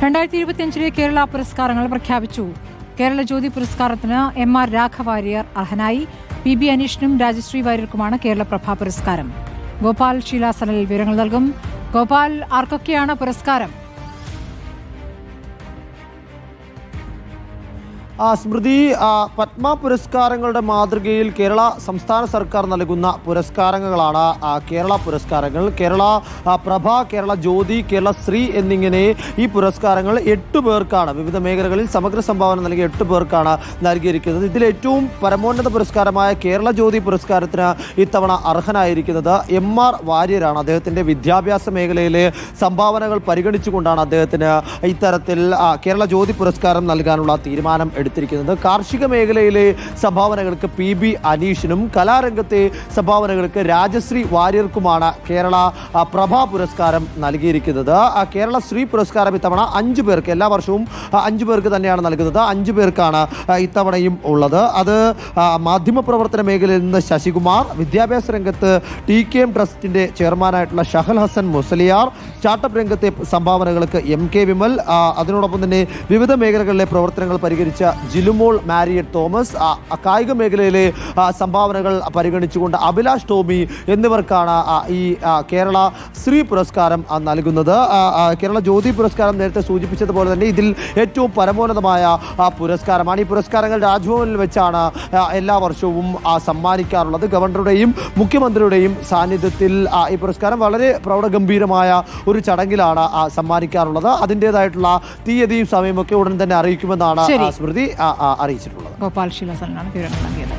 2025 കേരള പുരസ്കാരങ്ങൾ പ്രഖ്യാപിച്ചു. കേരള ജ്യോതി പുരസ്കാരത്തിന് MR രാഘവാര്യർ അർഹനായി. PB അനീഷിനും രാജശ്രീ വാര്യർക്കുമാണ് കേരള പ്രഭാ പുരസ്കാരം. ഗോപാൽ ശീലാസനൽ വിവരങ്ങൾ നൽകും. ഗോപാൽ, ആർക്കൊക്കെയാണ് പുരസ്കാരം? സ്മൃതി, പത്മ പുരസ്കാരങ്ങളുടെ മാതൃകയിൽ കേരള സംസ്ഥാന സർക്കാർ നൽകുന്ന പുരസ്കാരങ്ങളാണ് കേരള പുരസ്കാരങ്ങൾ. കേരള പ്രഭ, കേരള ജ്യോതി, കേരള ശ്രീ എന്നിങ്ങനെ ഈ പുരസ്കാരങ്ങൾ 8 പേർക്കാണ്, വിവിധ മേഖലകളിൽ സമഗ്ര സംഭാവന നൽകിയ 8 പേർക്കാണ് നൽകിയിരിക്കുന്നത്. ഇതിൽ ഏറ്റവും പരമോന്നത പുരസ്കാരമായ കേരള ജ്യോതി പുരസ്കാരത്തിന് ഇത്തവണ അർഹനായിരിക്കുന്നത് MR വാര്യരാണ്. അദ്ദേഹത്തിൻ്റെ വിദ്യാഭ്യാസ മേഖലയിലെ സംഭാവനകൾ പരിഗണിച്ചുകൊണ്ടാണ് അദ്ദേഹത്തിന് ഇത്തരത്തിൽ കേരള ജ്യോതി പുരസ്കാരം നൽകാനുള്ള തീരുമാനം എടുത്തിരിക്കുന്നത്. കാർഷിക മേഖലയിലെ സംഭാവനകൾക്ക് PB അനീഷിനും കലാരംഗത്തെ സംഭാവനകൾക്ക് രാജശ്രീ വാര്യർക്കുമാണ് കേരള പ്രഭാ പുരസ്കാരം നൽകിയിരിക്കുന്നത്. കേരള ശ്രീ പുരസ്കാരം ഇത്തവണ 5 പേർക്ക്, എല്ലാ വർഷവും 5 പേർക്ക് തന്നെയാണ് നൽകുന്നത്. 5 പേർക്കാണ് ഇത്തവണയും ഉള്ളത്. അത് മാധ്യമപ്രവർത്തന മേഖലയിൽ നിന്ന് ശശികുമാർ, വിദ്യാഭ്യാസ രംഗത്ത് TKM ട്രസ്റ്റിന്റെ ചെയർമാനായിട്ടുള്ള ഷഹൽ ഹസൻ മുസലിയാർ, സ്റ്റാർട്ടപ്പ് രംഗത്തെ സംഭാവനകൾക്ക് MK വിമൽ, അതിനോടൊപ്പം തന്നെ വിവിധ മേഖലകളിലെ പ്രവർത്തനങ്ങൾ പരിഹരിച്ച ജിലുമോൾ മാരിയറ്റ് തോമസ്, കായിക മേഖലയിലെ സംഭാവനകൾ പരിഗണിച്ചുകൊണ്ട് അഭിലാഷ് ടോമി എന്നിവർക്കാണ് ഈ കേരള ശ്രീ പുരസ്കാരം നൽകുന്നത്. കേരള ജ്യോതി പുരസ്കാരം നേരത്തെ സൂചിപ്പിച്ചതുപോലെ തന്നെ ഇതിൽ ഏറ്റവും പരമോന്നതമായ പുരസ്കാരമാണ്. ഈ പുരസ്കാരങ്ങൾ രാജ്ഭവനിൽ വെച്ചാണ് എല്ലാ വർഷവും സമ്മാനിക്കാറുള്ളത്. ഗവർണറുടെയും മുഖ്യമന്ത്രിയുടെയും സാന്നിധ്യത്തിൽ ഈ പുരസ്കാരം വളരെ പ്രൗഢഗംഭീരമായ ഒരു ചടങ്ങിലാണ് സമ്മാനിക്കാറുള്ളത്. അതിൻ്റെതായിട്ടുള്ള തീയതിയും സമയമൊക്കെ ഉടൻ തന്നെ അറിയിക്കുമെന്നാണ് സ്മൃതി അറിയിച്ചിട്ടുള്ളത്. ഗോപാൽ ശീലാസനാണ് വിവരങ്ങൾ നൽകിയത്.